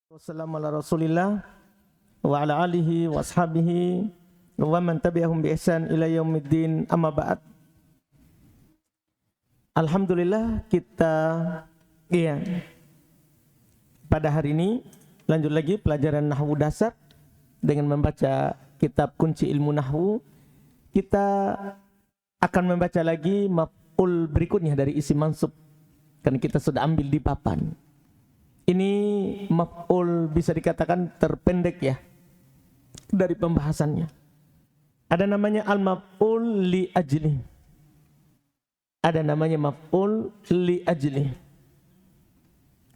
Wassalamu ala rasulillah wa ala alihi wa ashabihi wa man tabi'ahum bi ihsan ila yaumiddin, amma ba'd. Alhamdulillah kita pada hari ini lanjut lagi pelajaran nahwu dasar dengan membaca kitab Kunci Ilmu Nahwu. Kita akan membaca lagi maf'ul berikutnya dari isim mansub karena kita sudah ambil di papan. Ini maf'ul bisa dikatakan terpendek ya dari pembahasannya. Ada namanya al-maf'ul li ajli. Ada namanya maf'ul li ajli.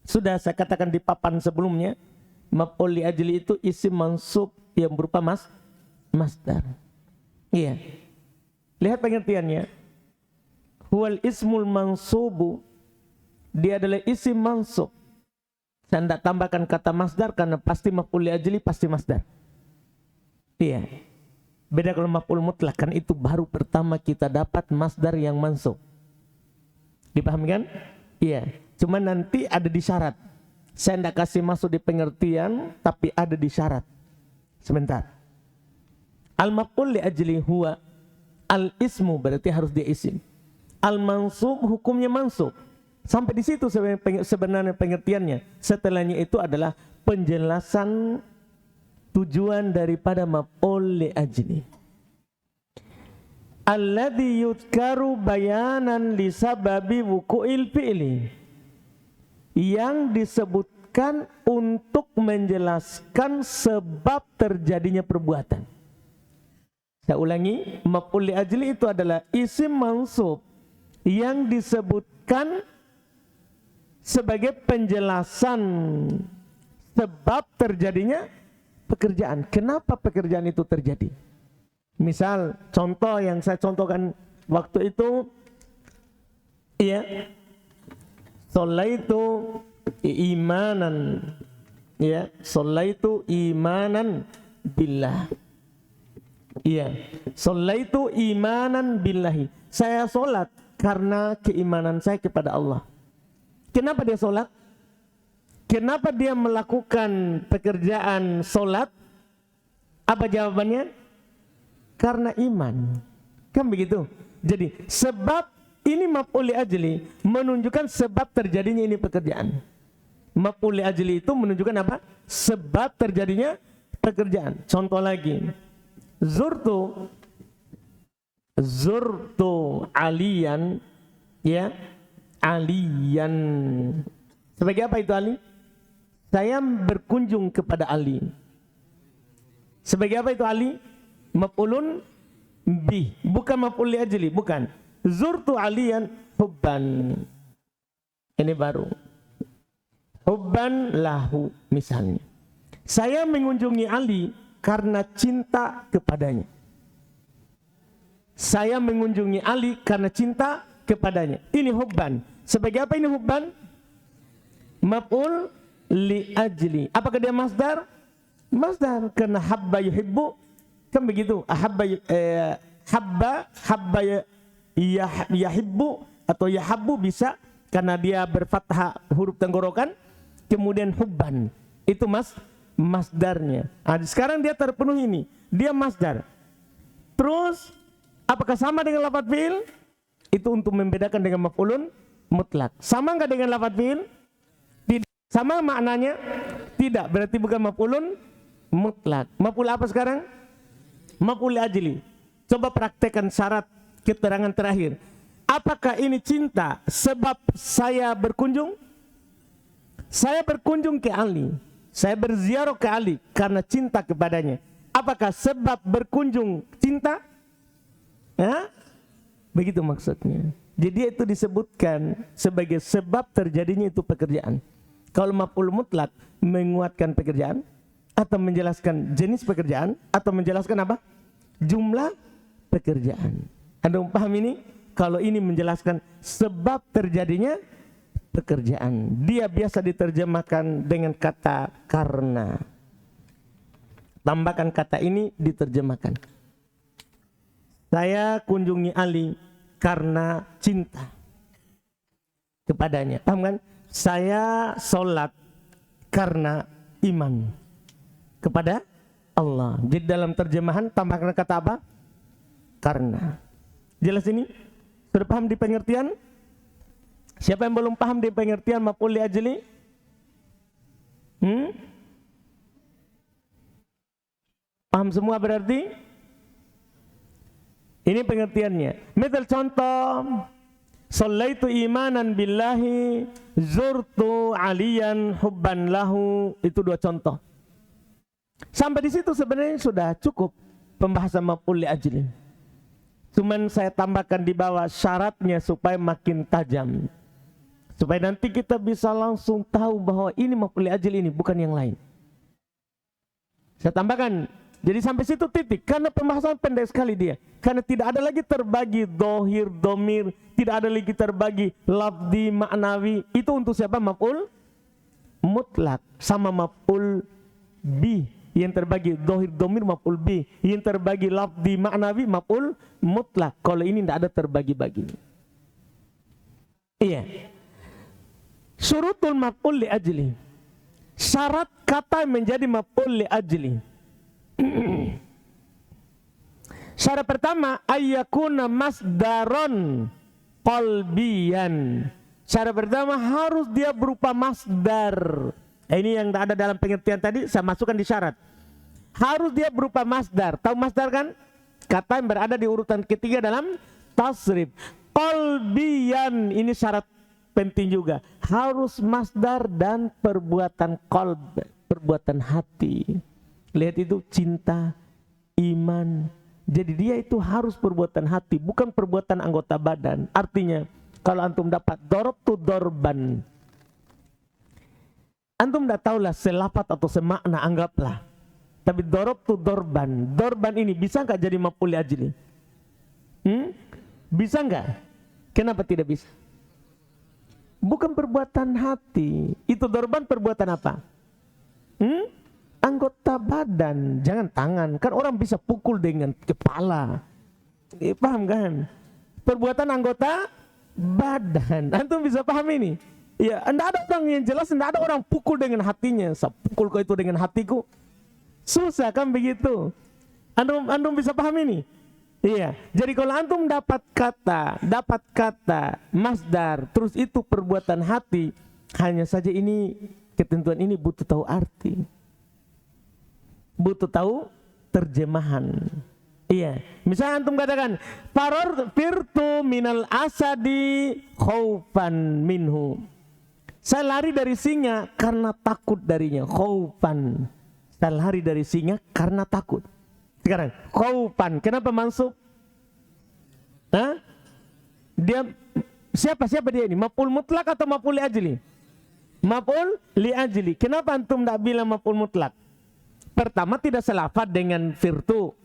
Sudah saya katakan di papan sebelumnya, maf'ul li ajli itu isim mansub yang berupa masdar. Iya. Lihat pengertiannya. Huwal ismul mansubu. Dia adalah isim mansub. Saya tidak tambahkan kata masdar karena pasti maf'ul li ajli pasti masdar. Iya. Beda kalau maf'ul mutlak, kan itu baru pertama kita dapat masdar yang mansub. Dipahami kan? Iya. Cuma nanti ada di syarat. Saya tidak kasih masuk di pengertian, tapi ada di syarat. Sebentar. Al-maf'ul li ajli huwa al-ismu, berarti harus dia isim. Al-mansub hukumnya mansub. Sampai di situ sebenarnya pengertiannya. Setelahnya itu adalah penjelasan tujuan daripada maf'ul li ajli. Alladzi yudkaru bayanan li sababi wuqu'il fi'li. Yang disebutkan untuk menjelaskan sebab terjadinya perbuatan. Saya ulangi, maf'ul li ajli itu adalah isim mansub yang disebutkan sebagai penjelasan sebab terjadinya pekerjaan. Kenapa pekerjaan itu terjadi? Misal contoh yang saya contohkan waktu itu, ya, sholaitu imanan, ya, sholaitu imanan billah. Iya, sholaitu imanan billahi. Saya sholat karena keimanan saya kepada Allah. Kenapa dia sholat? Kenapa dia melakukan pekerjaan sholat? Apa jawabannya? Karena iman. Kan begitu? Jadi sebab ini maf'ul li ajli menunjukkan sebab terjadinya ini pekerjaan. Maf'ul li ajli itu menunjukkan apa? Sebab terjadinya pekerjaan. Contoh lagi. Zurtu aliyan, ya, aliyan. Sebagai apa itu Ali? Saya berkunjung kepada Ali. Sebagai apa itu Ali? Maf'ulun bih, bukan maf'ul li ajli, bukan. Zurtu aliyan hubban. Ini baru. Hubban lahu misalnya. Saya mengunjungi Ali karena cinta kepadanya. Saya mengunjungi Ali karena cinta kepadanya. Ini hubban. Sebagai apa ini hubban? Maf'ul li ajli. Apakah dia masdar? Masdar. Karena habba yuhibbu. Kan begitu. Habba yahibbu atau yahabbu bisa. Karena dia berfathah huruf tenggorokan. Kemudian hubban. Itu masdarnya. Nah, sekarang dia terpenuhi ini. Dia masdar. Terus apakah sama dengan lafadz fi'il? Itu untuk membedakan dengan maf'ulun mutlak. Sama enggak dengan lafadz fi'il? Tidak. Sama maknanya? Tidak. Berarti bukan maf'ulun mutlak. Maf'ul apa sekarang? Maf'ul li ajli. Coba praktekkan syarat keterangan terakhir. Apakah ini cinta sebab saya berkunjung? Saya berkunjung ke Ali. Saya berziarah ke Ali karena cinta kepadanya. Apakah sebab berkunjung cinta? Ya? Begitu maksudnya. Jadi itu disebutkan sebagai sebab terjadinya itu pekerjaan. Kalau maf'ul mutlak menguatkan pekerjaan atau menjelaskan jenis pekerjaan atau menjelaskan apa? Jumlah pekerjaan. Anda paham ini? Kalau ini menjelaskan sebab terjadinya pekerjaan. Dia biasa diterjemahkan dengan kata karena. Tambahkan kata ini diterjemahkan. Saya kunjungi Ali karena cinta kepadanya. Paham kan? Saya sholat karena iman kepada Allah. Jadi dalam terjemahan tambahkan kata apa? Karena. Jelas ini? Sudah paham di pengertian? Siapa yang belum paham di pengertian maf'ul li ajli? Paham semua berarti? Ini pengertiannya. Misal contoh, shallaitu imanan billahi zurtu aliyan hubban lahu. Itu dua contoh. Sampai di situ sebenarnya sudah cukup pembahasan maf'ul li ajli. Cuman saya tambahkan di bawah syaratnya supaya makin tajam. Supaya nanti kita bisa langsung tahu bahwa ini maf'ul li ajli ini bukan yang lain. Saya tambahkan. Jadi sampai situ titik. Karena pembahasan pendek sekali dia. Karena tidak ada lagi terbagi dohir, domir. Tidak ada lagi terbagi lafzi, maknawi. Itu untuk siapa? Maf'ul mutlak. Sama maf'ul bi. Yang terbagi dohir, domir, maf'ul bi. Yang terbagi lafzi, maknawi, maf'ul mutlak. Kalau ini tidak ada terbagi-bagi. Iya. Syurutul maf'ul li ajli. Syarat kata menjadi maf'ul li ajli. Syarat pertama, ayyakuna masdaron qalbiyan. Syarat pertama harus dia berupa masdar. Ini yang ada dalam pengertian tadi saya masukkan di syarat. Harus dia berupa masdar. Tahu masdar kan? Kata yang berada di urutan ketiga dalam tasrif. Qalbiyan, ini syarat penting juga. Harus masdar dan perbuatan qalb, perbuatan hati. Lihat itu cinta, iman. Jadi dia itu harus perbuatan hati, bukan perbuatan anggota badan. Artinya, kalau antum dapat dorobtu dorban, antum tidak tahulah selafat atau semakna, anggaplah. Tapi dorobtu dorban, dorban ini bisa nggak jadi maf'ul li ajli? Bisa nggak? Kenapa tidak bisa? Bukan perbuatan hati. Itu dorban perbuatan apa? Anggota badan, jangan tangan. Kan orang bisa pukul dengan kepala. Paham kan? Perbuatan anggota badan. Antum bisa paham ini? Ya, enggak ada orang yang jelas, enggak ada orang pukul dengan hatinya. Saya pukul kau itu dengan hatiku. Susah kan begitu? Antum bisa paham ini? Iya. Jadi kalau antum dapat kata masdar, terus itu perbuatan hati, hanya saja ini ketentuan ini butuh tahu arti. Butuh tahu terjemahan. Iya. Misalnya antum katakan faror firtu minal asadi khaufan minhu. Saya lari dari singa karena takut darinya. Khaufan. Saya lari dari singa karena takut. Sekarang khaufan. Kenapa mansub? Dia siapa dia ini? Maf'ul mutlak atau maf'ul li ajli? Maf'ul li ajli. Kenapa antum tidak bilang maf'ul mutlak? Pertama tidak selafat dengan firtu,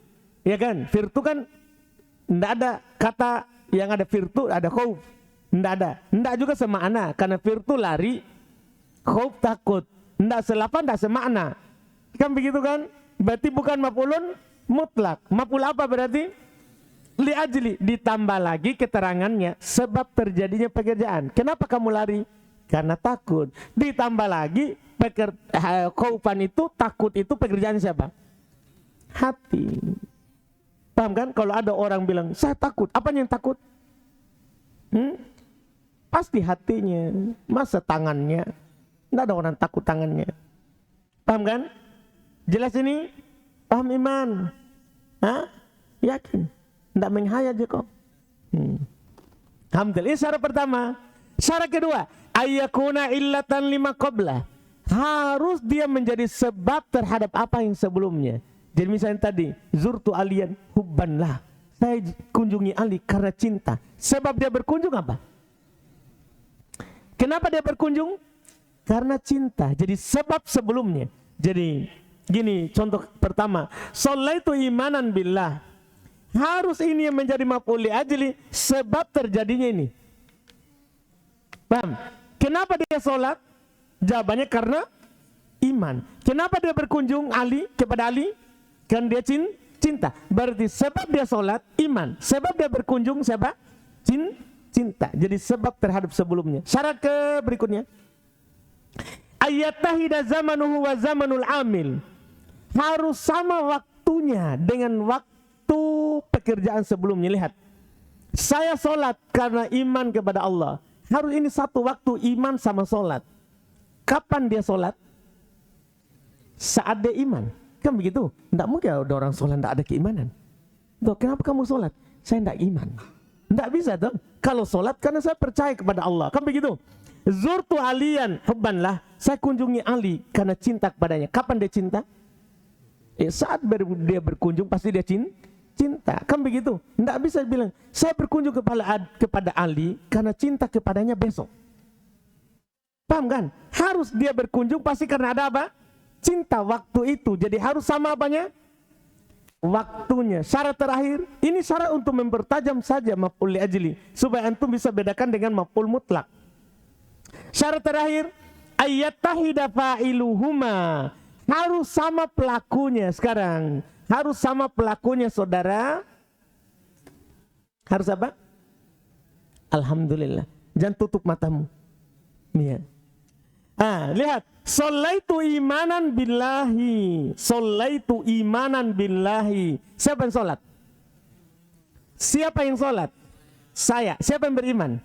ya kan? Firtu kan tidak ada kata yang ada firtu, ada khauf, tidak ada. Tidak juga semakna karena firtu lari, khauf takut. Tidak selafat, tidak semakna. Kan begitu kan? Berarti bukan maf'ulun mutlak. Maf'ul apa berarti? Li ajli. Ditambah lagi keterangannya sebab terjadinya pekerjaan. Kenapa kamu lari? Karena takut. Ditambah lagi khaufan itu, takut itu pekerjaan siapa? Hati. Paham kan? Kalau ada orang bilang saya takut, apa yang takut? Pasti hatinya. Masa tangannya? Tidak ada orang takut tangannya. Paham kan? Jelas ini? Paham iman? Yakin? Tidak menghayat je kok. Alhamdulillah. Ini syarat pertama. Syarat kedua, ayyakuna illatan lima qabla. Harus dia menjadi sebab terhadap apa yang sebelumnya. Jadi misalnya tadi, zurtu aliyan hubban lah. Saya kunjungi Ali karena cinta. Sebab dia berkunjung apa? Kenapa dia berkunjung? Karena cinta. Jadi sebab sebelumnya. Jadi gini, contoh pertama, shallaitu imanan billah. Harus ini yang menjadi maf'ul li ajli sebab terjadinya ini. Paham? Kenapa dia sholat? Jawabannya karena iman. Kenapa dia berkunjung kepada Ali? Kan dia cinta. Berarti sebab dia sholat, iman. Sebab dia berkunjung siapa? Cinta. Jadi sebab terhadap sebelumnya. Syarat ke berikutnya. Ayyatahida zamanuhu wa zamanul amil. Harus sama waktunya dengan waktu pekerjaan sebelumnya. Lihat, saya sholat karena iman kepada Allah. Harus ini satu waktu iman sama sholat. Kapan dia sholat? Saat dia iman. Kan begitu? Tidak mungkin ada orang sholat tidak ada keimanan. Tuh, kenapa kamu sholat? Saya tidak iman. Tidak bisa tuh. Kalau sholat karena saya percaya kepada Allah. Kan begitu? Zurtu aliyan hubbanlah. Saya kunjungi Ali karena cinta kepadanya. Kapan dia cinta? Saat dia berkunjung pasti dia cinta. Kan begitu? Tidak bisa bilang saya berkunjung kepada Ali karena cinta kepadanya besok. Paham kan? Harus dia berkunjung pasti karena ada apa? Cinta waktu itu. Jadi harus sama apanya? Waktunya. Syarat terakhir, ini syarat untuk mempertajam saja maf'ul li ajli supaya antum bisa bedakan dengan maf'ul mutlak. Syarat terakhir, ayyatahida fa'iluhuma. Harus sama pelakunya sekarang. Harus sama pelakunya, saudara. Harus apa? Alhamdulillah. Jangan tutup matamu. Lihat. Lihat. Sallaitu imanan billahi. Sallaitu imanan billahi. Siapa yang sholat? Siapa yang sholat? Saya. Siapa yang beriman?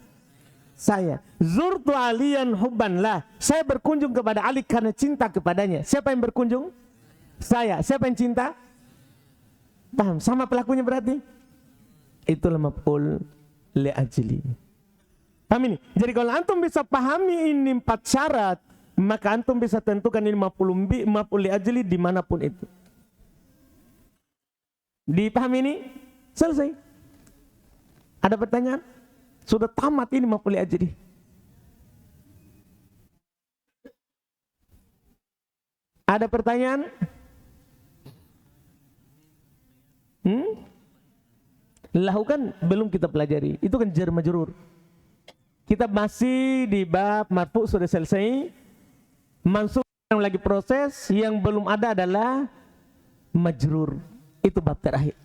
Saya. Zurtu aliyan hubbanlah. Saya berkunjung kepada Ali karena cinta kepadanya. Siapa yang berkunjung? Saya. Siapa yang cinta? Paham? Sama pelakunya berarti? Itulah maf'ul li ajli. Paham ini? Jadi kalau antum bisa pahami ini 4 syarat, maka antum bisa tentukan ini maf'ul li ajli dimanapun itu. Dipahami ini? Selesai. Ada pertanyaan? Sudah tamat ini maf'ul li ajli. Ada pertanyaan? Lahu kan belum kita pelajari. Itu kan jar majrur. Kita masih di bab marfu sudah selesai. Mansub yang lagi proses, yang belum ada adalah majrur. Itu bab terakhir.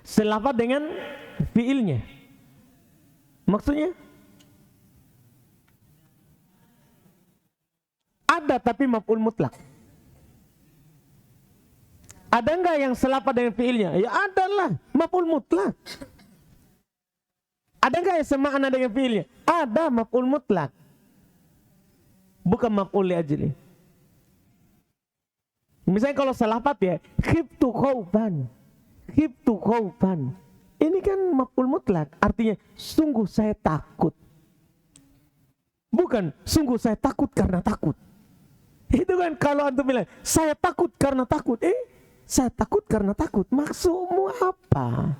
Selafat dengan fiilnya. Maksudnya? Ada tapi maf'ul mutlak. Ada enggak yang selafat dengan fiilnya? Ya adalah maf'ul mutlak. Ada enggak yang semakna dengan fiilnya? Ada maf'ul mutlak. Bukan maf'ul li ajli. Misalnya kalau selafat ya, khiftu khaufan. Khiftu khaufan. Ini kan maf'ul mutlak, artinya sungguh saya takut. Bukan sungguh saya takut karena takut. Itu kan kalau antum bilang saya takut karena takut. Saya takut karena takut. Maksudmu apa?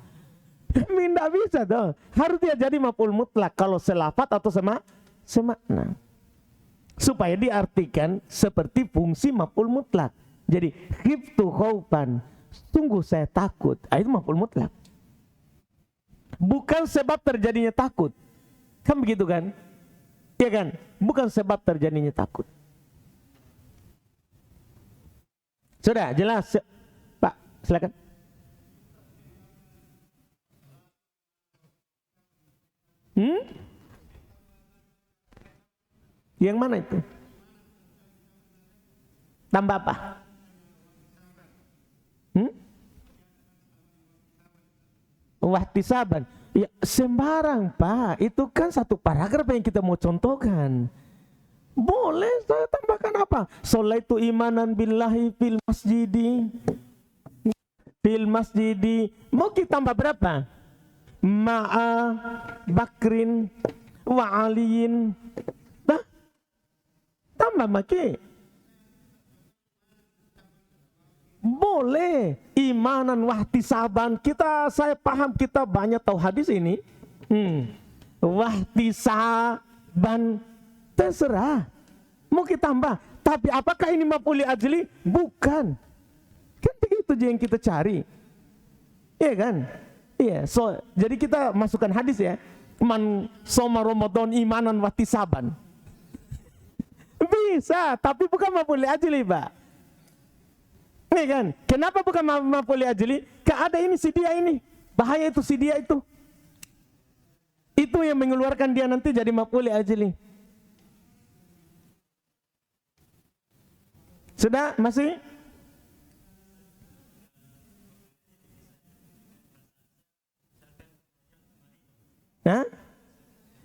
Tidak bisa dong. Harus dia jadi maf'ul mutlak kalau selafat atau semakna. Supaya diartikan seperti fungsi maf'ul mutlak. Jadi khiftu khaufan. Sungguh saya takut. Itu maf'ul mutlak. Bukan sebab terjadinya takut. Kan begitu kan? Iya kan? Bukan sebab terjadinya takut. Sudah jelas? Pak, silakan. Yang mana itu? Tambah apa? Wahtisaban. Ya sembarang Pak. Itu kan satu paragraf yang kita mau contohkan. Boleh saya tambahkan apa? Sholaitu imanan billahi fil masjidi. Fil masjidi. Mau kita tambah berapa? Ma'a Bakrin wa Aliyin. Nah, tambah maki. Boleh imanan wahtisaban. Saya paham kita banyak tahu hadis ini. Wahtisaban terserah. Mau kita tambah. Tapi apakah ini maf'ul li ajli? Bukan. Kan begitu aja yang kita cari. Iya kan? Iya. Jadi kita masukkan hadis ya. Man soma Ramadan imanan wahtisaban. Bisa, tapi bukan maf'ul li ajli, Pak. Nih kan, kenapa bukan maf'ul ajli? Ada ini si dia ini. Bahaya itu si dia itu. Itu yang mengeluarkan dia nanti jadi maf'ul ajli. Sudah? Masih? Hah?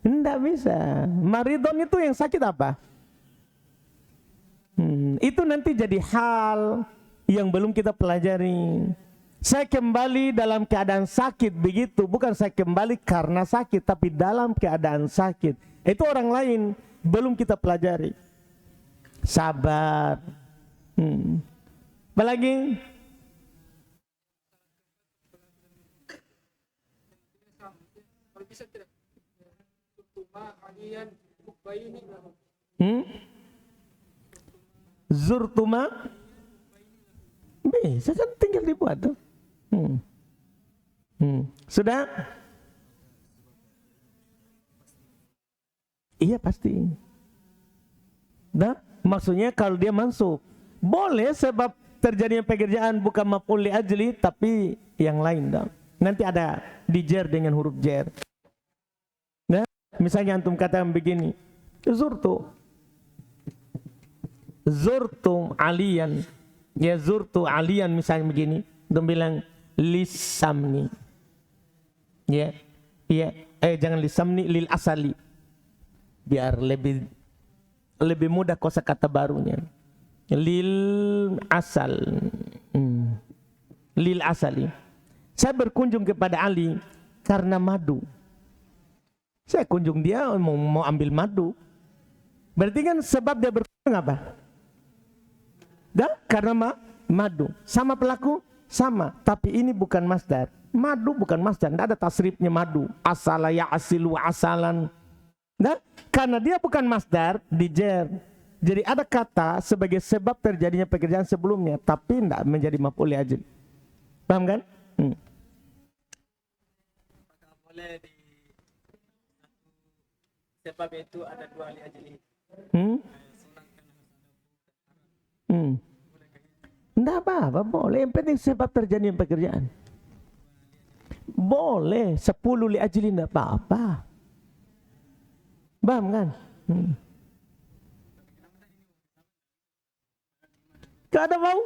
Tidak bisa. Maridon itu yang sakit apa? Itu nanti jadi hal yang belum kita pelajari. Saya kembali dalam keadaan sakit begitu, bukan saya kembali karena sakit, tapi dalam keadaan sakit. Itu orang lain, belum kita pelajari. Sabar. Apalagi? Zurtuma bisa kan tinggal dibuat tuh. Sudah? Iya pasti. Nah, maksudnya kalau dia masuk boleh sebab terjadinya pekerjaan bukan maf'ul ajli tapi yang lain dong. Nanti ada dijer dengan huruf jer. Nah, misalnya antum katakan begini, zurtu aliyan, ya zurtu aliyan misalnya begini, antum bilang lisamni, ya, jangan lisamni, lil asali, biar lebih mudah kosakata barunya, lil asal, lil asali. Saya berkunjung kepada Ali karena madu. Saya kunjung dia mau ambil madu. Berarti kan sebab dia berkunjung apa? Karena madu. Sama pelaku? Sama. Tapi ini bukan masdar. Madu bukan masdar. Tidak ada tasrifnya madu. Asala ya asilu asalan. Nah, karena dia bukan masdar, dijer. Jadi ada kata sebagai sebab terjadinya pekerjaan sebelumnya. Tapi tidak menjadi maf'ul ajli. Paham kan? Boleh di sebab itu ada dua ahli ajli. Tidak apa-apa, boleh. Yang penting sebab terjadinya pekerjaan. Boleh 10 li ajli, tidak apa-apa. Paham kan? Gak ada waw.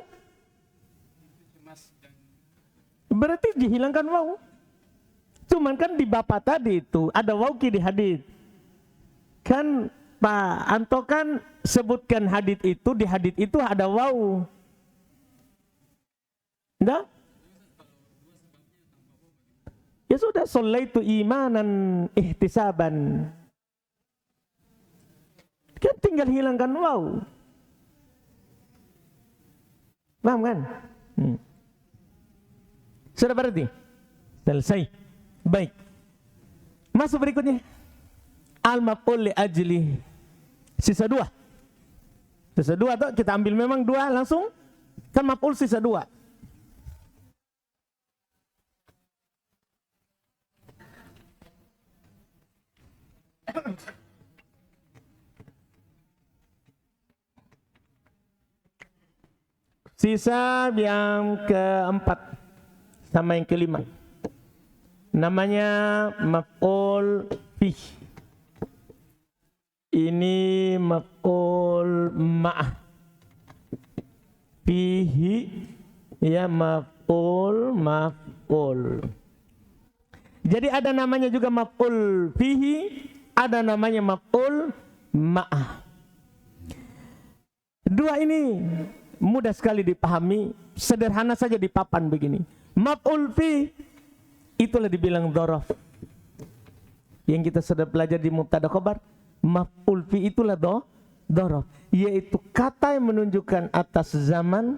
Berarti dihilangkan waw. Cuman kan di bapak tadi itu ada waw di hadits. Kan Pak Anto kan sebutkan hadits itu, di hadits itu ada waw. Enggak? Ya sudah, sholaitu imanan ihtisaban. Kan tinggal hilangkan waw. Paham kan? Sudah berarti? Selesai. Baik. Masuk berikutnya. Al-maf'ul ajli. Sisa 2. Sisa 2 tuh kita ambil memang 2 langsung. Kan maf'ul sisa 2. Sisa yang keempat sama yang kelima. Namanya maf'ul fih. Ini maf'ul ma'ah. Fihi, ya, maf'ul. Jadi ada namanya juga maf'ul fihi, ada namanya maf'ul ma'ah. Dua ini mudah sekali dipahami, sederhana saja dipapan begini. Maf'ul fi itulah dibilang dhorof. Yang kita sudah belajar di mubtada khobar, maf'ul fi itulah dhorof, yaitu kata yang menunjukkan atas zaman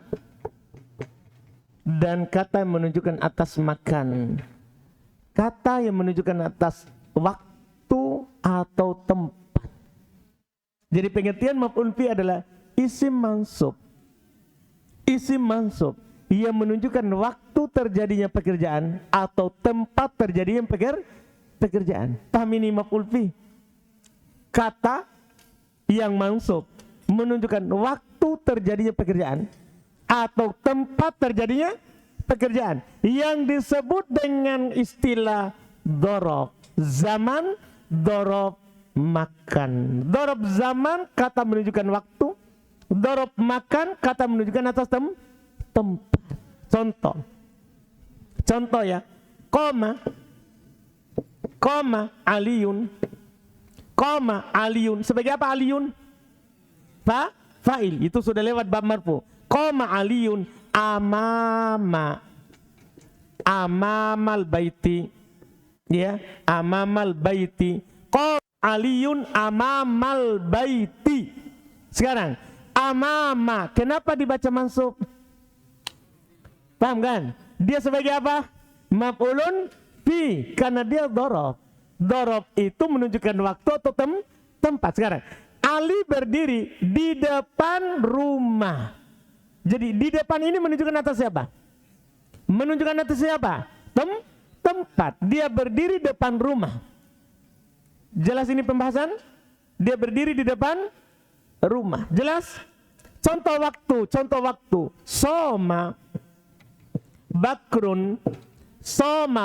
dan kata yang menunjukkan atas makan. Kata yang menunjukkan atas waktu atau tempat. Jadi pengertian maf'ul fi adalah isim mansub. Isim mansub yang menunjukkan waktu terjadinya pekerjaan atau tempat terjadinya pekerjaan. Paham ini maf'ul fi? Kata yang mansub menunjukkan waktu terjadinya pekerjaan atau tempat terjadinya pekerjaan yang disebut dengan istilah dorob zaman, dorob makan. Dorob zaman kata menunjukkan waktu, dorob makan kata menunjukkan atas tempat. Contoh ya, koma aliyun, sebagai apa aliyun? Fa'il, itu sudah lewat bab marfu. Koma aliyun amamal baiti, ya, amamal baiti. Qama aliyun amamal baiti. Sekarang amama, kenapa dibaca mansub? Paham kan? Dia sebagai apa? Maf'ulun fi, karena dia dorob. Dorob itu menunjukkan waktu atau tempat. Sekarang Ali berdiri di depan rumah. Jadi di depan ini menunjukkan atas siapa? Menunjukkan atas siapa? Tempat. Dia berdiri depan rumah. Jelas ini pembahasan? Dia berdiri di depan rumah. Jelas? Contoh waktu. Soma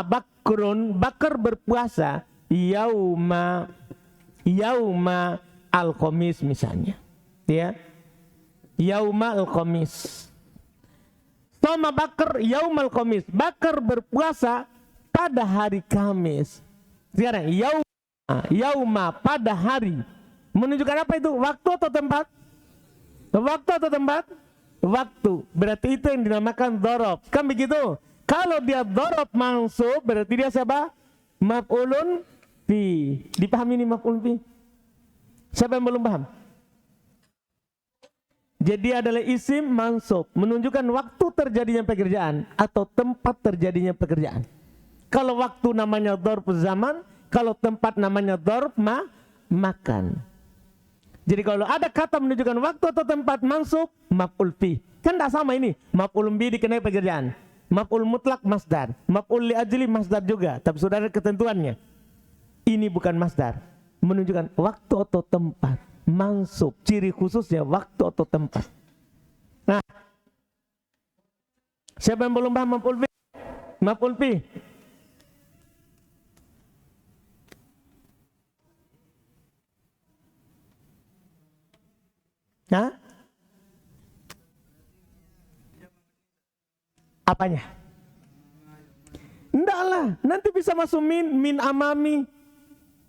bakrun, bakar berpuasa. Yauma al-Khamis misalnya, ya. Yauma al-Khamis. Soma bakar yauma al-Khamis. Bakar berpuasa pada hari Kamis. Sekarang yauma pada hari. Menunjukkan apa itu? Waktu atau tempat? Waktu. Berarti itu yang dinamakan dorob. Kan begitu? Kalau dia dorob mansub, berarti dia siapa? Maf'ulun fi. Dipahami ini maf'ulun fi? Siapa yang belum paham? Jadi adalah isim mansub, menunjukkan waktu terjadinya pekerjaan atau tempat terjadinya pekerjaan. Kalau waktu namanya dzarf zaman, kalau tempat namanya dzarf makan. Jadi kalau ada kata menunjukkan waktu atau tempat mansub, maf'ul fi. Kan tidak sama ini. Maf'ul bi dikenai pekerjaan. Maf'ul mutlak masdar. Maf'ul li ajli masdar juga, tapi sudah ada ketentuannya. Ini bukan masdar. Menunjukkan waktu atau tempat. Mansub, ciri khususnya waktu atau tempat. Nah, siapa yang belum paham maf'ul fi? Maf'ul fi. Hah? Apanya? Enggak lah, nanti bisa masuk min amami.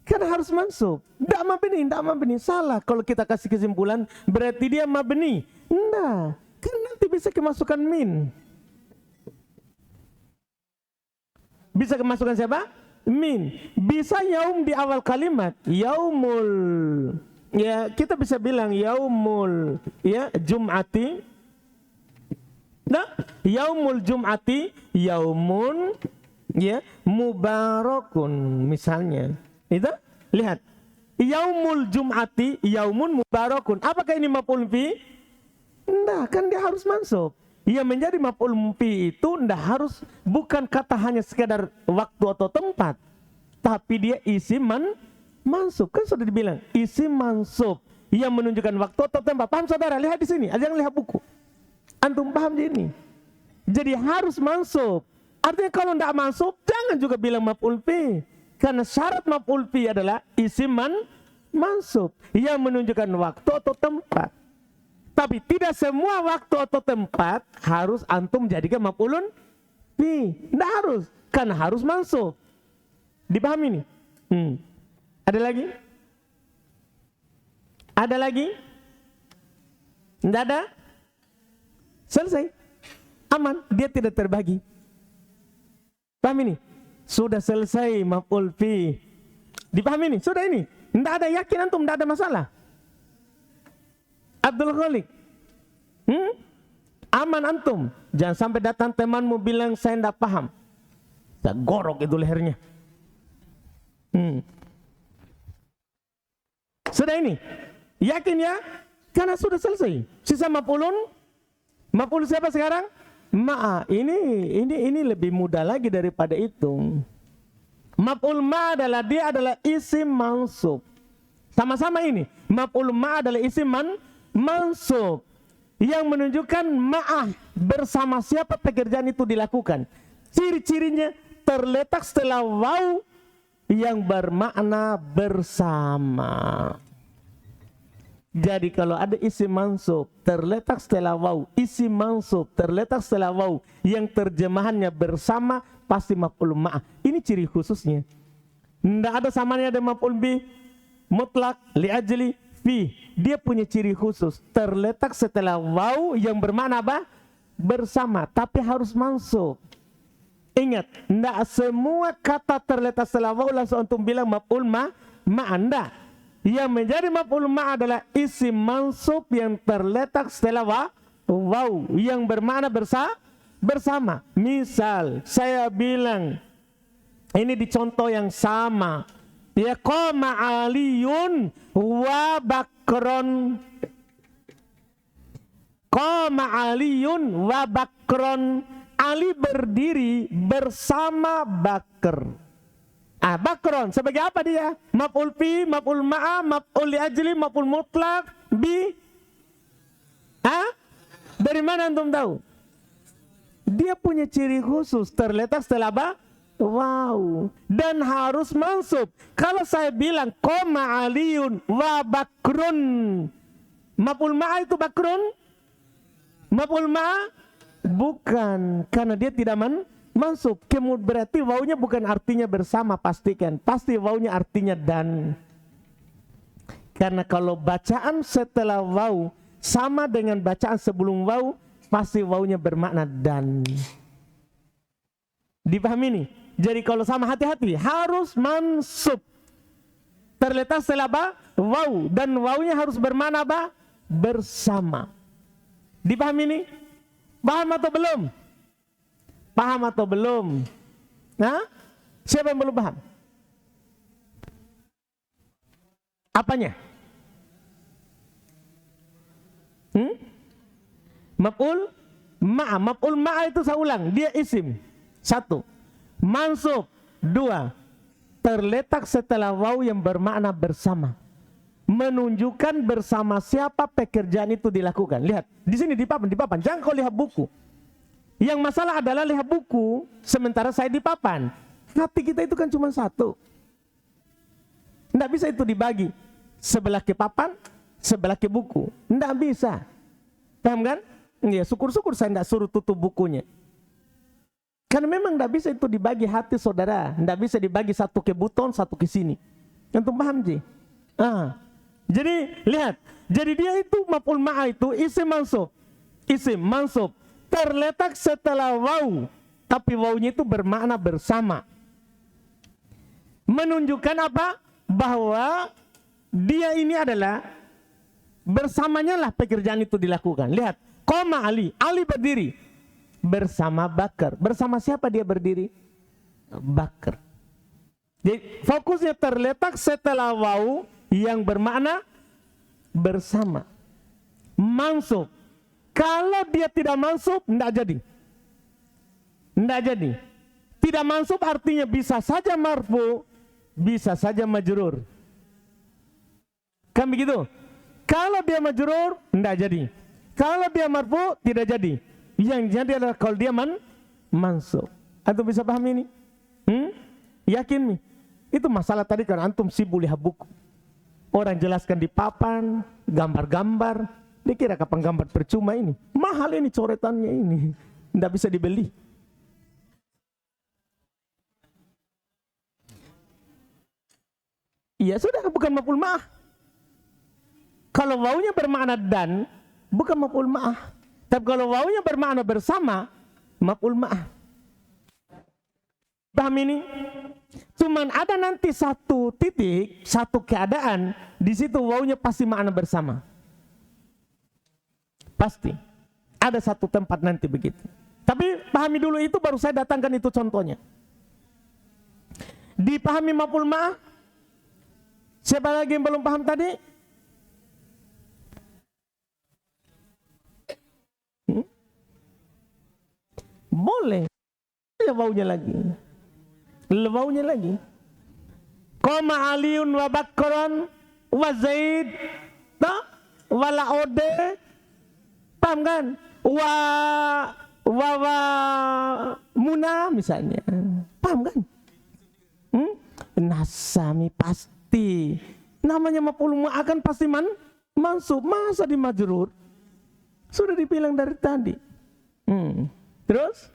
Kan harus mansub. Enggak mabni, salah. Kalau kita kasih kesimpulan, berarti dia mabni. Enggak, kan nanti bisa kemasukan min. Bisa kemasukan siapa? Min. Bisa yaum di awal kalimat. Yaumul. Ya, kita bisa bilang yaumul, ya, jum'ati. Nah, yaumul jum'ati, yaumun, ya, mubarakun misalnya. Itu lihat. Yaumul jum'ati, yaumun mubarakun. Apakah ini maf'ul fi? Enggak, kan dia harus mansub. Ia menjadi maf'ul fi itu enggak harus, bukan kata hanya sekedar waktu atau tempat, tapi dia isim mansub. Kan sudah dibilang isim mansub yang menunjukkan waktu atau tempat. Paham saudara? Lihat di sini, jangan lihat buku. Antum paham ini? Jadi harus mansub. Artinya kalau tidak mansub, jangan juga bilang maf'ul fi. Karena syarat maf'ul fi adalah isim mansub yang menunjukkan waktu atau tempat. Tapi tidak semua waktu atau tempat harus antum jadikan maf'ulun fi. Tidak harus, karena harus mansub. Dipahami ini? Ada lagi? Ada lagi? Tidak ada? Selesai. Aman, dia tidak terbagi. Paham ini? Sudah selesai maf'ul fi. Dipahami ini? Sudah ini. Tidak ada, yakin antum, tidak ada masalah. Abdul Khalik. Aman antum. Jangan sampai datang temanmu bilang saya tidak paham. Saya gorok itu lehernya. Sudah ini. Yakin ya? Karena sudah selesai. Sisa maf'ulun. Maf'ul siapa sekarang? Ini lebih mudah lagi daripada itu. Maf'ul ma adalah dia adalah isim mansub. Sama-sama ini. Maf'ul ma adalah isim mansub. yang menunjukkan ma'ah, bersama siapa pekerjaan itu dilakukan. Ciri-cirinya terletak setelah waw yang bermakna bersama. Jadi kalau ada isim mansub terletak setelah waw, isim mansub terletak setelah waw yang terjemahannya bersama, pasti maf'ul ma'ah. Ini ciri khususnya. Tidak ada samanya ada maf'ul bih mutlak, li ajli, fi. Dia punya ciri khusus, terletak setelah waw yang bermakna apa? Bersama, tapi harus mansub. Ingat, tidak semua kata terletak setelah waw langsung antum bilang maf'ul ma'ah. Tidak. Yang menjadi maf'ul ma'ah adalah isim mansub yang terletak setelah waw yang bermakna bersama. Misal saya bilang, ini di contoh yang sama, ya, qama aliyun wa bakron. Qama aliyun wa bakron. Ali berdiri bersama Bakr. Bakron sebagai apa dia? Maf'ul fi, maf'ul ma'a, maf'ul li ajli, maf'ul mutlak, bi. Dari mana antum tahu? Dia punya ciri khusus, terletak setelah apa? Wow. Dan harus mansub. Kalau saya bilang qama aliyun wa bakrun, maf'ul ma'a itu bakrun? Maf'ul ma'a? Bukan, karena dia tidak mansub. Kemudian berarti wawnya bukan artinya bersama, pastikan. Pasti wawnya artinya dan. Karena kalau bacaan setelah waw sama dengan bacaan sebelum waw, pasti wawnya bermakna dan. Dipahami ini? Jadi kalau sama, hati-hati, harus mansub. Terletak setelah apa? Waw. Dan wawnya harus bermakna apa? Bersama. Dipahami ini? Paham atau belum? Paham atau belum? Nah, siapa yang belum paham? Apanya? Maf'ul ma'a. Maf'ul ma'a itu saya ulang, dia isim. 1. Mansub. 2. Terletak setelah waw yang bermakna bersama. Menunjukkan bersama siapa pekerjaan itu dilakukan. Lihat, di sini di papan. Jangan kau lihat buku. Yang masalah adalah lihat buku, sementara saya di papan. Hati kita itu kan cuma satu. Tidak bisa itu dibagi. Sebelah ke papan, sebelah ke buku. Tidak bisa. Paham kan? Ya, syukur-syukur saya tidak suruh tutup bukunya. Karena memang tidak bisa itu dibagi hati saudara. Tidak bisa dibagi satu ke buton, satu ke sini. Antum paham sih? Jadi lihat. Jadi dia itu maf'ul ma'a itu isim mansub. Isim mansub. Terletak setelah waw, tapi wawnya itu bermakna bersama. Menunjukkan apa? Bahwa dia ini adalah bersamanya lah pekerjaan itu dilakukan. Lihat, qama Ali, Ali berdiri bersama Bakar. Bersama siapa dia berdiri? Bakar. Jadi fokusnya terletak setelah waw yang bermakna bersama. Mansub. Kalau dia tidak mansub, tidak jadi. Tidak jadi. Tidak mansub artinya bisa saja marfu, bisa saja majrur. Kan begitu? Kalau dia majrur, tidak jadi. Kalau dia marfu, tidak jadi. Yang jadi adalah kalau dia mansub. Antum bisa paham ini? Yakin nih? Itu masalah tadi kan antum sibuk lihat buku. Orang jelaskan di papan, gambar-gambar. Dikira kapan gambar percuma ini? Mahal ini coretannya ini. Tidak bisa dibeli. Iya sudah, bukan maf'ul ma'ah. Kalau wawunya bermakna dan, bukan maf'ul ma'ah. Tapi kalau wawunya bermakna bersama, maf'ul ma'ah. Paham ini? Cuman ada nanti satu titik, satu keadaan, di situ wawunya pasti makna bersama. Pasti. Ada satu tempat nanti begitu. Tapi pahami dulu itu, baru saya datangkan itu contohnya. Dipahami maf'ul ma'ah? Siapa lagi yang belum paham tadi? Boleh. Ya wawunya lagi. Wawunya lagi. Qama Aliun wa Bakron wa Zaid wa Laode. Paham kan? Wa muna misalnya. Paham kan? Nasami pasti. Namanya maf'ul akan pasti mansub. Masa di majrur? Sudah dibilang dari tadi. Terus?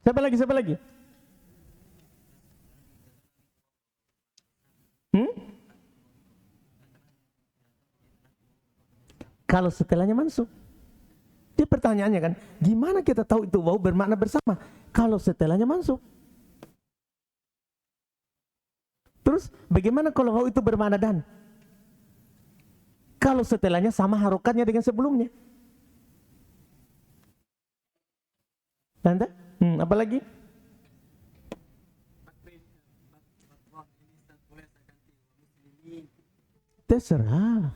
Siapa lagi? Kalau setelahnya mansub. Dia pertanyaannya kan, gimana kita tahu itu waw bermakna bersama? Kalau setelahnya mansub. Terus bagaimana kalau waw itu bermakna dan? Kalau setelahnya sama harokatnya dengan sebelumnya. Anda? Apa lagi? Terserah.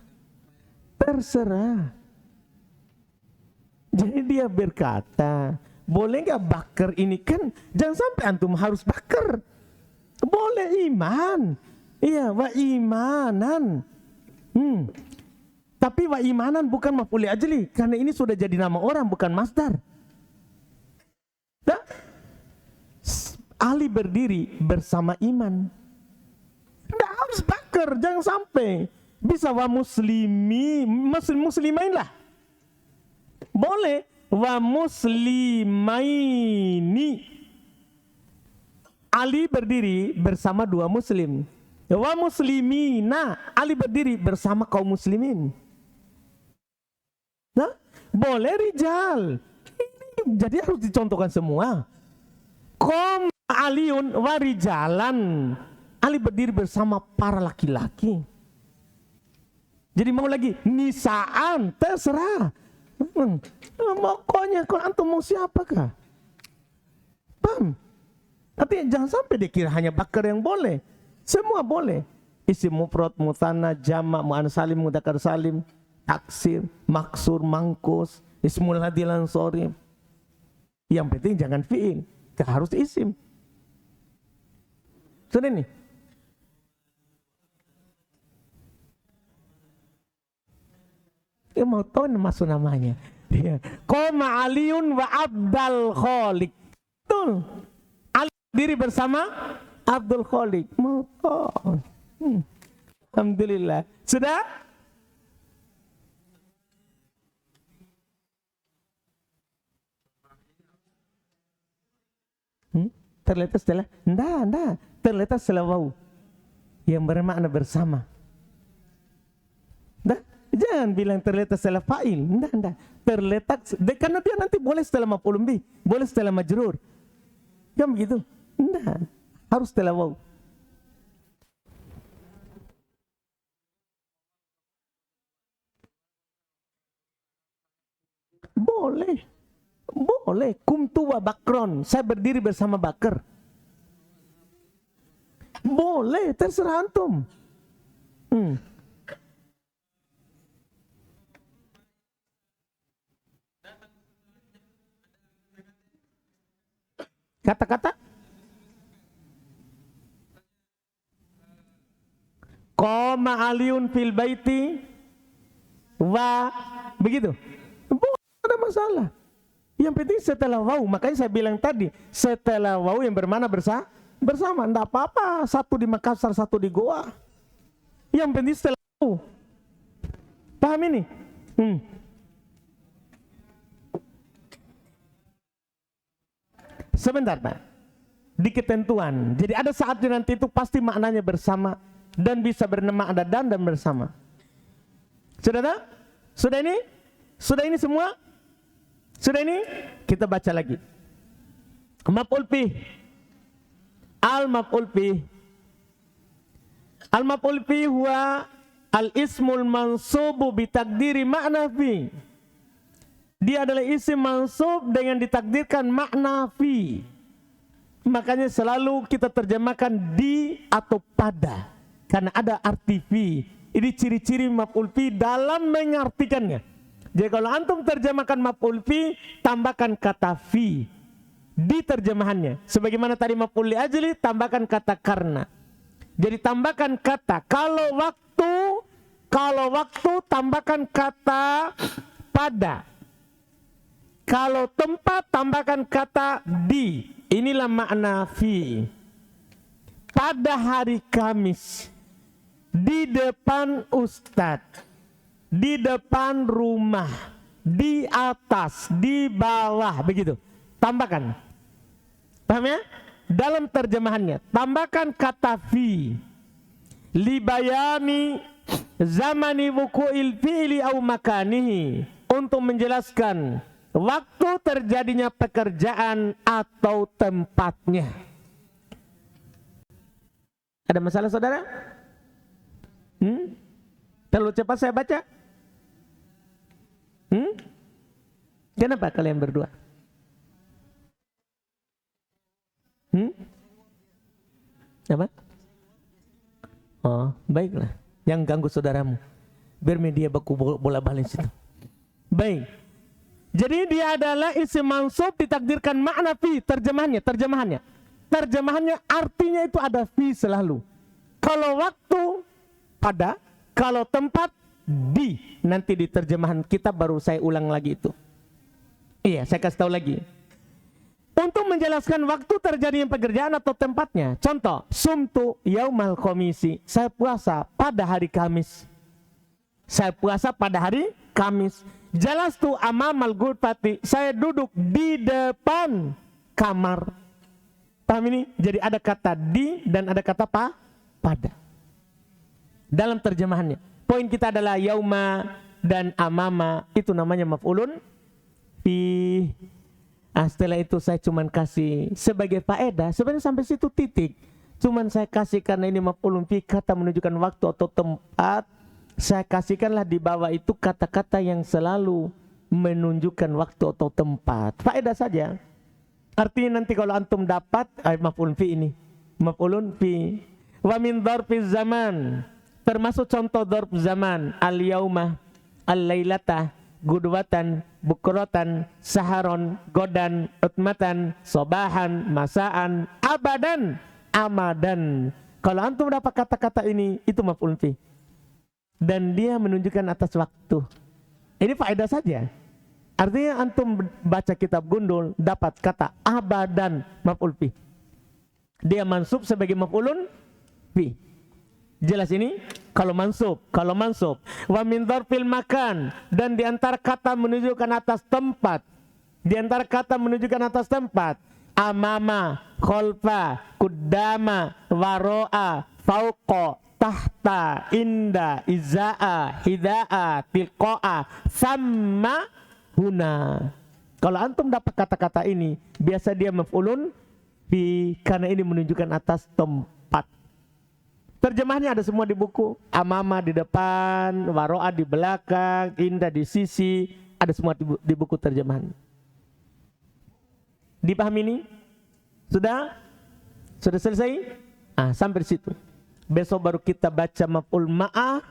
Jadi dia berkata, boleh nggak bakar ini kan? Jangan sampai antum harus bakar. Boleh iman. Iya, wa imanan. Tapi wa imanan bukan maf'ul ajli, karena ini sudah jadi nama orang, bukan masdar. Ali berdiri bersama iman. Nggak harus bakar, jangan sampai. Bisa wa muslimain lah. Boleh wa muslimaini. Ali berdiri bersama dua muslim. Wa muslimina, Ali berdiri bersama kaum muslimin. Nah, boleh rijal. Jadi harus dicontohkan semua. Qom aliun wa rijalan. Ali berdiri bersama para laki-laki. Jadi mau lagi nisaan, terserah. Pokoknya kalau antum mau siapakah? Paham? Tapi jangan sampai dikira hanya bakar yang boleh. Semua boleh. Isim mufrad, musanna, jamak, muannas salim, mudzakkar salim, taksir, maksur, mangkus, ismul hadil ansori. Yang penting jangan fi'il, harus isim. Sudah nih. Dia mau tahu masuk namanya. Qoma Aliun wa Abdul Khaliq. Betul. Ali diri bersama Abdul Khaliq. Mau tahu. Alhamdulillah. Sudah? Terletak setelah? Enggak. Terletak setelah waw. Yang bermakna bersama. Jangan bilang terletak setelah fa'il. Enggak. Terletak, karena dia nanti boleh setelah maf'ul bih, boleh setelah majrur. Kan begitu? Enggak. Harus setelah waw. Boleh. Kumtu wa bakron. Saya berdiri bersama Bakar. Boleh, terserah antum. Kata-kata Qoma Aliun fil baiti wa begitu. Bukan ada masalah. Yang penting setelah waw, makanya saya bilang tadi, setelah waw yang bermakna bersama, enggak apa-apa, satu di Makassar, satu di Goa. Yang penting setelah waw. Paham ini? Sebentar Pak, di ketentuan. Jadi ada saatnya nanti itu pasti maknanya bersama dan bisa bernama ada dan bersama. Sudah tak? Sudah ini? Sudah ini semua? Sudah ini? Kita baca lagi. Maf'ul bih. Al-maf'ul bih. Al-maf'ul bih huwa al-ismul mansubu bitakdiri makna fi. Dia adalah isim mansub dengan ditakdirkan makna fi. Makanya selalu kita terjemahkan di atau pada, karena ada arti fi. Ini ciri-ciri maf'ul fi dalam mengartikannya. Jadi kalau antum terjemahkan maf'ul fi, tambahkan kata fi di terjemahannya. Sebagaimana tadi maf'ul li ajli, tambahkan kata karena. Jadi tambahkan kata kalau waktu tambahkan kata pada. Kalau tempat tambahkan kata di. Inilah makna fi. Pada hari Kamis, di depan ustadz, di depan rumah, di atas, di bawah, begitu. Tambahkan. Paham ya? Dalam terjemahannya, tambahkan kata fi. Libayani zamani wuku'il fi'li au makanihi. Untuk menjelaskan waktu terjadinya pekerjaan atau tempatnya. Ada masalah saudara? Terlalu cepat saya baca? Kenapa kalian berdua? Apa? Oh, baiklah. Yang ganggu saudaramu. Biar media baku bola balik situ. Baik. Jadi dia adalah isim mansub ditakdirkan makna fi. Terjemahannya artinya itu ada fi selalu. Kalau waktu pada, kalau tempat di. Nanti di terjemahan kita baru saya ulang lagi itu. Iya, saya kasih tahu lagi. Untuk menjelaskan waktu terjadinya pekerjaan atau tempatnya. Contoh, sumtu yaumal komisi. Saya puasa pada hari Kamis. Saya puasa pada hari Kamis. Jalastu amamal ghurfati. Saya duduk di depan kamar. Paham ini? Jadi ada kata di dan ada kata pada. Dalam terjemahannya. Poin kita adalah yauma dan amama. Itu namanya maf'ulun fi. Setelah itu saya cuman kasih sebagai faedah. Sebenarnya sampai situ titik. Cuman saya kasih karena ini maf'ulun fi, kata menunjukkan waktu atau tempat. Saya kasihkanlah di bawah itu kata-kata yang selalu menunjukkan waktu atau tempat. Faedah saja. Artinya nanti kalau antum dapat maf'ulun fi ini. Maf'ulun fi. Wa min dzarfiz zaman. Termasuk contoh dzarf zaman. Al-yauma, al-lailata, gudwatan, bukratan, saharon, godan, utmatan, sobahan, masaan, abadan, amadan. Kalau antum dapat kata-kata ini, itu maf'ulun fi. Dan dia menunjukkan atas waktu. Ini faedah saja. Artinya antum baca kitab Gundul dapat kata abadan maf'ul fi. Dia mansub sebagai maf'ulun fi. Jelas ini? Kalau mansub. Wa min dzarfil makan, dan di antara kata menunjukkan atas tempat. Amama, khalfa, kuddama, waro'a, fauqa, tahta, inda, izaa, hidaa, tilqaa, samma, huna. Kalau antum dapat kata-kata ini, biasa dia maf'ulun fi, karena ini menunjukkan atas tempat. Terjemahannya ada semua di buku. Amama di depan, waro'a di belakang, inda di sisi, ada semua di buku terjemahan. Dipahami ini? Sudah? Sudah selesai? Sampai di situ. Besok baru kita baca maf'ul ma'ah.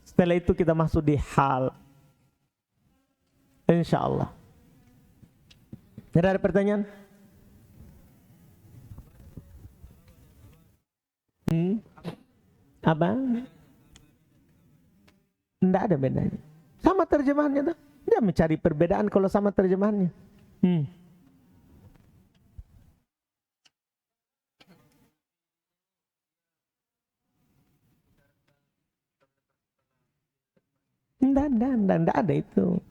Setelah itu kita masuk di hal. InsyaAllah. Ada pertanyaan? Apa? Tidak ada bedanya. Sama terjemahannya tuh. Dia mencari perbedaan kalau sama terjemahannya. Tidak ada itu.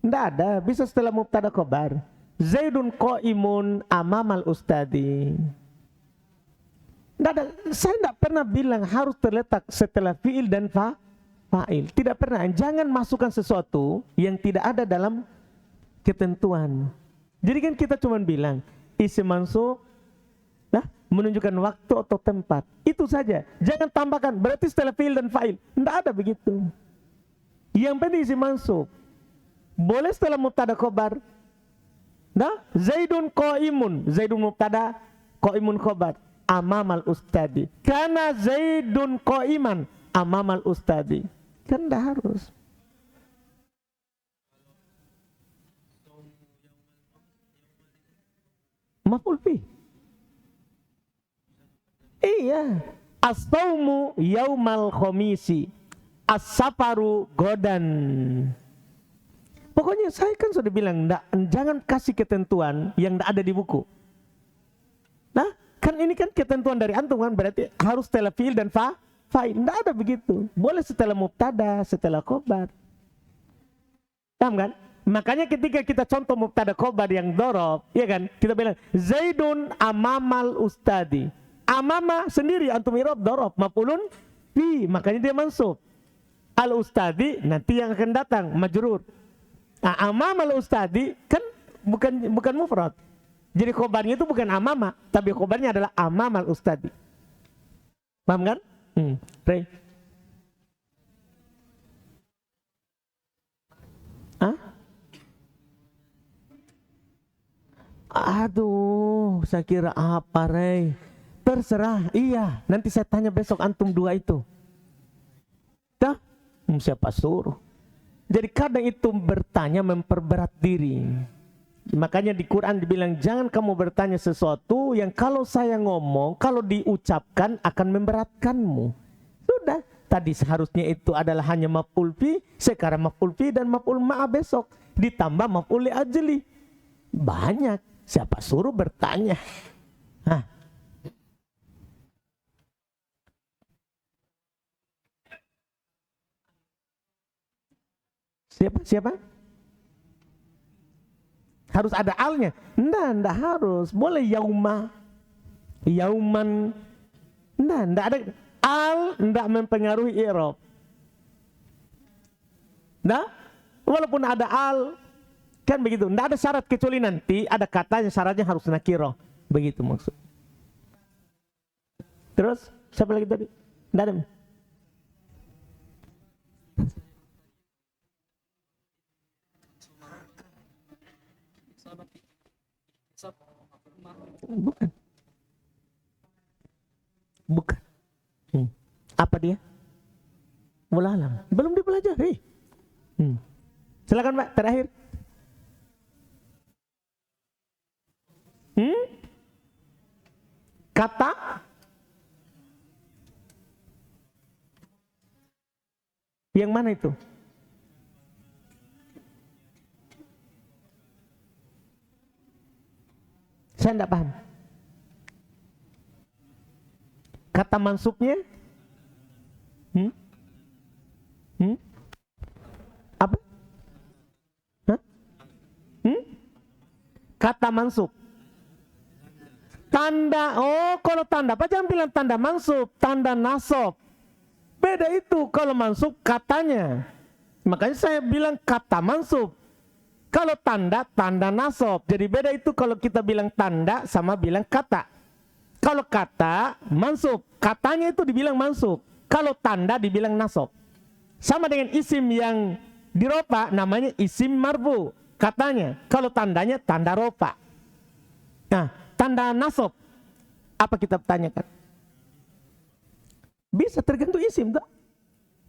Tidak ada. Bisa setelah mubtada khobar. Zaidun qa'imun amamal ustadi. Tidak ada. Saya tidak pernah bilang harus terletak setelah fi'il dan fa'il. Tidak pernah. Jangan masukkan sesuatu yang tidak ada dalam ketentuan. Jadi kan kita cuma bilang isim mansub menunjukkan waktu atau tempat. Itu saja. Jangan tambahkan berarti setelah fi'il dan fa'il. Tidak ada begitu. Yang penting isim mansub. Boleh setelah mubtada khobar. Zaidun qa'imun. Zaidun mubtada, qa'imun khobar. Amamal ustadi. Karena Zaidun qa'iman amamal ustadi. Kan tidak harus. Maf'ul fi. Iya. As-saumu yaumal khomisi. As-safaru godan. Pokoknya saya kan sudah bilang, jangan kasih ketentuan yang ada di buku. Nah, kan ini kan ketentuan dari antum kan, berarti harus setelah fi'il dan fa'il. Nggak ada begitu. Boleh setelah mubtada, setelah khobar. Paham kan? Makanya ketika kita contoh mubtada khobar yang dorob, ya kan? Kita bilang Zaidun amamal ustadi. Amama sendiri antum irob dorob, maf'ulun fi, makanya dia mansub. Al ustadi nanti yang akan datang majrur. Nah, amamal ustadi kan bukan mufrad. Jadi khobarnya itu bukan amama, tapi khobarnya adalah amamal ustadi. Paham kan? Rey. Hah? Aduh, saya kira apa, Rey? Terserah, iya. Nanti saya tanya besok antum dua itu. Dah, siapa suruh? Jadi kadang itu bertanya memperberat diri. Makanya di Quran dibilang jangan kamu bertanya sesuatu yang kalau saya ngomong, kalau diucapkan akan memberatkanmu. Sudah, tadi seharusnya itu adalah hanya maf'ul fi, sekarang maf'ul fi dan maf'ul ma'a besok. Ditambah maf'ul li ajli. Banyak. Siapa suruh bertanya? Hah? Siapa? Harus ada alnya? Enggak harus. Boleh yauma, yauman. Enggak ada. Al enggak mempengaruhi i'rab. Nah, walaupun ada al, kan begitu. Enggak ada syarat kecuali nanti ada katanya syaratnya harus nakirah. Begitu maksud. Terus siapa lagi tadi? Enggak ada. Bukan. Apa dia? Wallahu alam. Belum dipelajari. Silakan Pak, terakhir. Kata yang mana itu? Saya tidak paham. Kata mansubnya? Apa? Hah? Kata mansub. Tanda, kalau tanda, apa jangan bilang tanda mansub, tanda nasab. Beda itu, kalau mansub katanya. Makanya saya bilang kata mansub. Kalau tanda, tanda nasab. Jadi beda itu kalau kita bilang tanda sama bilang kata. Kalau kata, mansub. Katanya itu dibilang mansub. Kalau tanda dibilang nasab. Sama dengan isim yang diropa, namanya isim marfu. Katanya. Kalau tandanya, tanda ropa. Nah, tanda nasab. Apa kita tanyakan? Bisa tergantung isim. Tak?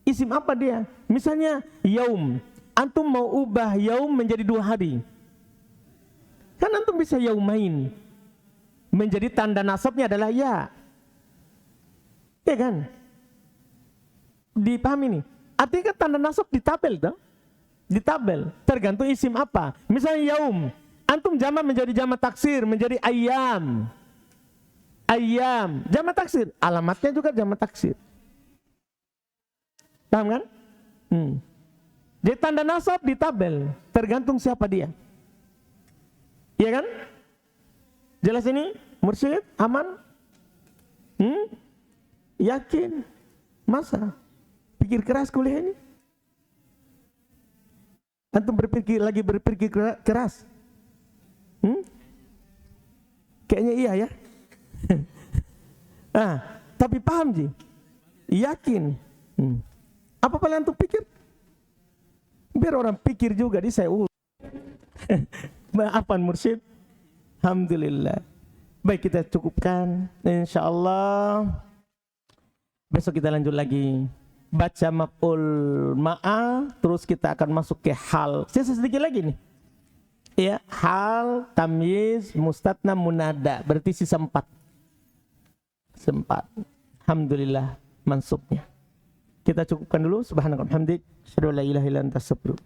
Isim apa dia? Misalnya, yaum. Antum mau ubah yaum menjadi 2 hari. Kan antum bisa yaumain. Menjadi tanda nasabnya adalah ya. Ya kan? Dipahami nih. Artinya kan tanda nasab di tabel dong. Di tabel. Tergantung isim apa. Misalnya yaum. Antum jamak menjadi jamak taksir. Menjadi ayam. Ayam. Jamak taksir. Alamatnya juga jamak taksir. Paham kan? Jadi tanda nasab di tabel. Tergantung siapa dia. Iya kan? Jelas ini? Mursyid? Aman? Yakin? Masa? Pikir keras kuliah ini? Antum berpikir keras? Kayaknya iya ya. Tapi paham Ji? Yakin? Apa paling antum pikir? Biar orang pikir juga di saya maafan Mursyid. Alhamdulillah. Baik, kita cukupkan. InsyaAllah besok kita lanjut lagi. Baca maf'ul ma'a. Terus kita akan masuk ke hal. Sisa sedikit lagi nih. Ya, hal, tamyiz, mustatna, munada. Berarti sisa 4. Alhamdulillah mansubnya. Kita cukupkan dulu. Subhanallah, alhamdulillah. Asyhadu an la ilaha illa anta astaghfiruka.